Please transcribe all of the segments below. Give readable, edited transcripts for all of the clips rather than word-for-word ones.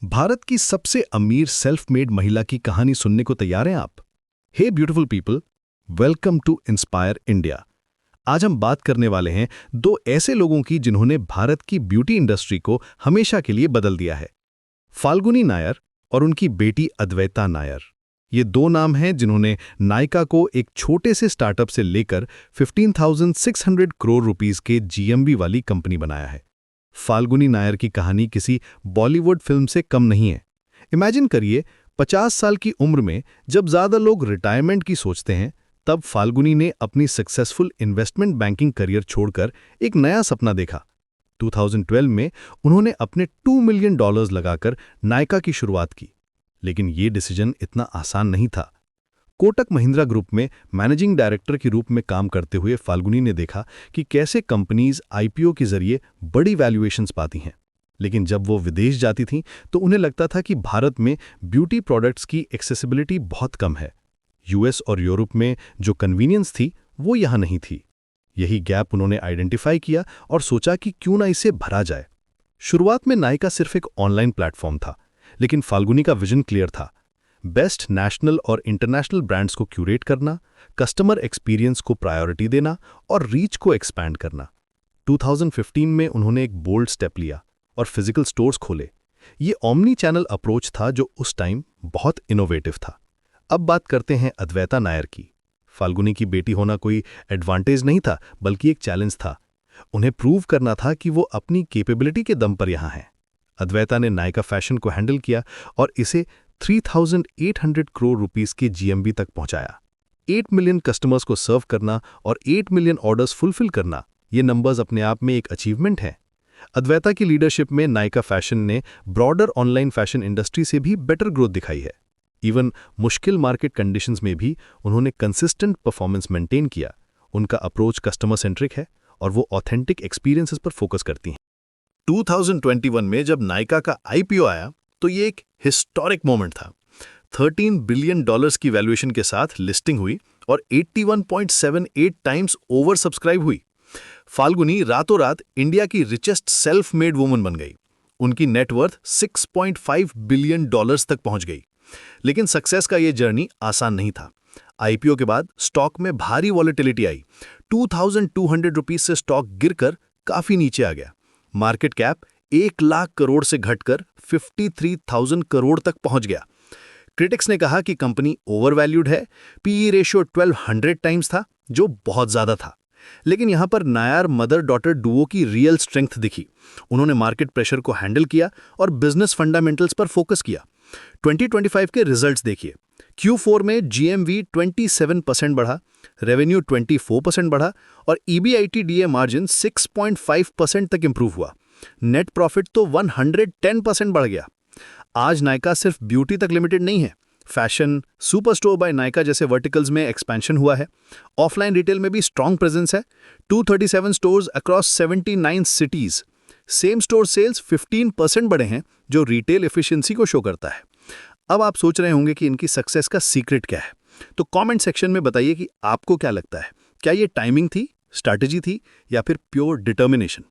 भारत की सबसे अमीर सेल्फ मेड महिला की कहानी सुनने को तैयार हैं आप? Hey beautiful people, welcome to inspire India. आज हम बात करने वाले हैं दो ऐसे लोगों की जिन्होंने भारत की ब्यूटी इंडस्ट्री को हमेशा के लिए बदल दिया है। फाल्गुनी नायर और उनकी बेटी अद्वैता नायर। ये दो नाम हैं जिन्होंने नायका को एक छोटे से स्टार्टअप से लेकर 15,600 करोड़ रुपीस के जीएमवी वाली कंपनी बनाया है। फाल्गुनी नायर की कहानी किसी बॉलीवुड फिल्म से कम नहीं है। इमेजिन करिए, 50 साल की उम्र में जब ज़्यादा लोग रिटायरमेंट की सोचते हैं, तब फाल्गुनी ने अपनी सक्सेसफुल इन्वेस्टमेंट बैंकिंग करियर छोड़कर एक नया सपना देखा। 2012 में उन्होंने अपने $2 मिलियन लगाकर नायका की शुरुआत की। लेकिन ये डिसीजन इतना आसान नहीं था। कोटक महिंद्रा ग्रुप में मैनेजिंग डायरेक्टर के रूप में काम करते हुए फाल्गुनी ने देखा कि कैसे कंपनीज आईपीओ के जरिए बड़ी वैल्यूएशंस पाती हैं। लेकिन जब वो विदेश जाती थीं तो उन्हें लगता था कि भारत में ब्यूटी प्रोडक्ट्स की एक्सेसिबिलिटी बहुत कम है। यूएस और यूरोप में जो कन्वीनियंस थी वो यहाँ नहीं थी। यही गैप उन्होंने आइडेंटिफाई किया और सोचा कि क्यों ना इसे भरा जाए। शुरुआत में नायका सिर्फ एक ऑनलाइन प्लेटफॉर्म था, लेकिन फाल्गुनी का विजन क्लियर था। बेस्ट नेशनल और इंटरनेशनल ब्रांड्स को क्यूरेट करना, कस्टमर एक्सपीरियंस को प्रायोरिटी देना और रीच को एक्सपैंड करना। 2015 में उन्होंने एक बोल्ड स्टेप लिया और फिजिकल स्टोर्स खोले। ये ऑमनी चैनल अप्रोच था जो उस टाइम बहुत इनोवेटिव था। अब बात करते हैं अद्वैता नायर की। फाल्गुनी की बेटी होना कोई एडवांटेज नहीं था, बल्कि एक चैलेंज था। उन्हें प्रूव करना था कि वो अपनी कैपेबिलिटी के दम पर यहाँ हैं। अद्वैता ने नायका फैशन को हैंडल किया और इसे 3,800 करोड़ रुपीस के जीएमवी तक पहुंचाया। 8 मिलियन कस्टमर्स को सर्व करना और 8 मिलियन ऑर्डर्स फुलफिल करना, ये नंबर्स अपने आप में एक अचीवमेंट है। अद्वैता की लीडरशिप में नायका फैशन ने ब्रॉडर ऑनलाइन फैशन इंडस्ट्री से भी बेटर ग्रोथ दिखाई है। इवन मुश्किल मार्केट कंडीशंस में भी उन्होंने कंसिस्टेंट परफॉर्मेंस मेंटेन किया। उनका अप्रोच कस्टमर सेंट्रिक है और वो ऑथेंटिक एक्सपीरियंसेस पर फोकस करती हैं। 2021 में जब नायका का आईपीओ आया तो ये एक हिस्टोरिक मोमेंट था। $13 बिलियन की वैल्यूएशन के साथ लिस्टिंग हुई और 81.78 टाइम्स ओवर सब्सक्राइब हुई। फाल्गुनी रातों रात इंडिया की रिचेस्ट सेल्फ मेड वुमन बन गई। उनकी नेटवर्थ $6.5 बिलियन तक पहुंच गई। लेकिन सक्सेस का ये जर्नी आसान नहीं था। आईपीओ के बाद स्टॉक में भारी वॉलेटिलिटी आई। 2,200 रुपीज से स्टॉक गिरकर काफी नीचे आ गया। मार्केट कैप 1 लाख करोड़ से घटकर 53,000 करोड़ तक पहुंच गया। क्रिटिक्स ने कहा कि कंपनी ओवरवैल्यूड है। पीई रेशियो 1200 टाइम्स था, जो बहुत ज्यादा था। लेकिन यहां पर नायर मदर डॉटर डुओ की रियल स्ट्रेंथ दिखी। उन्होंने मार्केट प्रेशर को हैंडल किया और बिजनेस फंडामेंटल्स पर फोकस किया। 2025 के रिजल्ट्स देखिए। Q4 में जीएमवी 27% बढ़ा, रेवेन्यू 24% बढ़ा और EBITDA मार्जिन 6.5% तक इंप्रूव हुआ। नेट प्रॉफिट तो 110% बढ़ गया। आज नायका सिर्फ ब्यूटी तक लिमिटेड नहीं है। Fashion, super store bye Nykaa जैसे वर्टिकल्स में एक्सपेंशन हुआ है। ऑफलाइन रिटेल में भी स्ट्रांग प्रेजेंस है। 237 stores across 79 cities. Same store sales 15% बढ़े हैं, जो रिटेल एफिशिएंसी को शो करता है। अब आप सोच रहे होंगे कि इनकी सक्सेस का सीक्रेट क्या है, तो कमेंट सेक्शन में बताइए कि आपको क्या लगता है। क्या ये टाइमिंग थी, स्ट्रैटेजी थी या फिर प्योर डिटर्मिनेशन?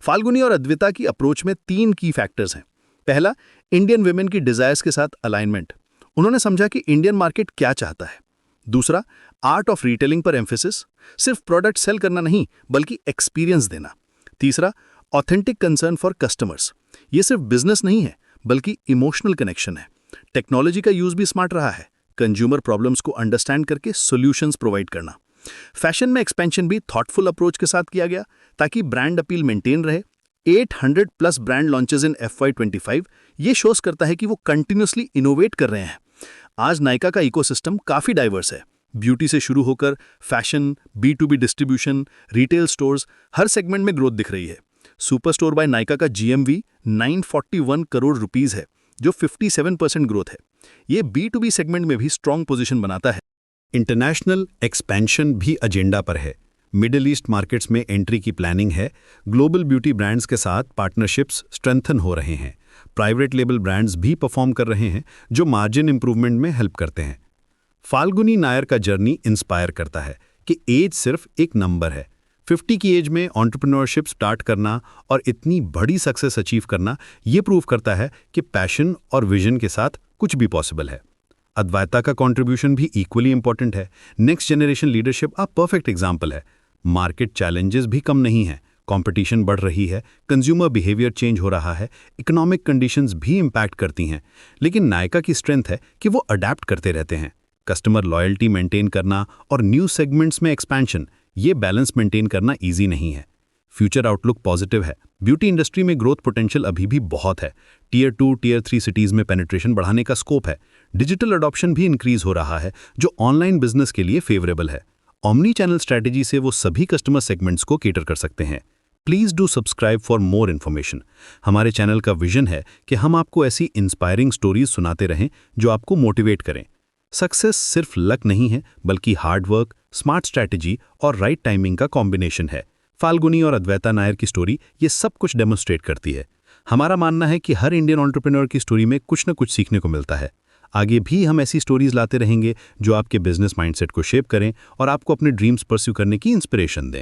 फाल्गुनी और अद्वैता की अप्रोच में 3 की फैक्टर्स हैं। पहला, इंडियन वुमेन की डिजायर्स के साथ अलाइनमेंट। उन्होंने समझा कि इंडियन मार्केट क्या चाहता है। दूसरा, आर्ट ऑफ रिटेलिंग पर एम्फेसिस। सिर्फ प्रोडक्ट सेल करना नहीं, बल्कि एक्सपीरियंस देना। तीसरा, ऑथेंटिक कंसर्न फॉर कस्टमर्स। ये सिर्फ बिजनेस नहीं है, बल्कि इमोशनल कनेक्शन है। टेक्नोलॉजी का यूज भी स्मार्ट रहा है। कंज्यूमर प्रॉब्लम्स को अंडरस्टैंड करके सॉल्यूशंस प्रोवाइड करना। फैशन में एक्सपेंशन भी थॉटफुल अप्रोच के साथ किया गया ताकि ब्रांड अपील मेंटेन रहे। 800 प्लस ब्रांड लॉन्चेस इन FY25 ये शोज करता है कि वो कंटिन्यूसली इनोवेट कर रहे हैं। आज नायका का इकोसिस्टम काफी डाइवर्स है। ब्यूटी से शुरू होकर fashion, B2B distribution, retail stores, हर सेगमेंट में ग्रोथ दिख रही है। सुपर स्टोर बाय नायका का जीएमवी 941 करोड़ रुपीस है, जो 57% ग्रोथ है। ये B2B सेगमेंट में भी स्ट्रॉन्ग पोजीशन बनाता है। इंटरनेशनल एक्सपेंशन भी एजेंडा पर है। मिडिल ईस्ट मार्केट्स में एंट्री की प्लानिंग है। ग्लोबल ब्यूटी ब्रांड्स के साथ पार्टनरशिप्स स्ट्रेंथन हो रहे हैं। प्राइवेट लेबल ब्रांड्स भी परफॉर्म कर रहे हैं, जो मार्जिन इंप्रूवमेंट में हेल्प करते हैं। फाल्गुनी नायर का जर्नी इंस्पायर करता है कि एज सिर्फ एक नंबर है। 50 की एज में एंटरप्रेन्योरशिप स्टार्ट करना और इतनी बड़ी सक्सेस अचीव करना ये प्रूव करता है कि पैशन और विजन के साथ कुछ भी पॉसिबल है। अद्वैता का कंट्रीब्यूशन भी इक्वली इंपॉर्टेंट है। नेक्स्ट जनरेशन लीडरशिप आप परफेक्ट एग्जाम्पल है। मार्केट चैलेंजेस भी कम नहीं है, कंपटीशन बढ़ रही है, कंज्यूमर बिहेवियर चेंज हो रहा है, इकोनॉमिक कंडीशंस भी इंपैक्ट करती हैं। लेकिन नायका की स्ट्रेंथ है कि वो अडेप्ट करते रहते हैं। कस्टमर लॉयल्टी मेंटेन करना और न्यू सेगमेंट्स में एक्सपेंशन, ये बैलेंस मेंटेन करना ईजी नहीं है। फ्यूचर आउटलुक पॉजिटिव है। ब्यूटी इंडस्ट्री में ग्रोथ पोटेंशियल अभी भी बहुत है। टियर 2, टियर 3 सिटीज में पेनिट्रेशन बढ़ाने का स्कोप है। डिजिटल अडॉप्शन भी इंक्रीज हो रहा है, जो ऑनलाइन बिजनेस के लिए फेवरेबल है। ऑमनी चैनल स्ट्रैटेजी से वो सभी कस्टमर सेगमेंट्स को केटर कर सकते हैं। Please do subscribe for more information. हमारे चैनल का विजन है कि हम आपको ऐसी इंस्पायरिंग स्टोरीज सुनाते रहें जो आपको मोटिवेट करें। सक्सेस सिर्फ लक नहीं है, बल्कि हार्ड वर्क, स्मार्ट स्ट्रैटेजी और राइट टाइमिंग का कॉम्बिनेशन है। फाल्गुनी और अद्वैता नायर की स्टोरी ये सब कुछ डेमोन्स्ट्रेट करती है। हमारा मानना है कि हर इंडियन एंटरप्रेन्योर की स्टोरी में कुछ न कुछ सीखने को मिलता है। आगे भी हम ऐसी स्टोरीज लाते रहेंगे जो आपके बिजनेस माइंडसेट को शेप करें और आपको अपने ड्रीम्स परस्यू करने की इंस्पिरेशन दें।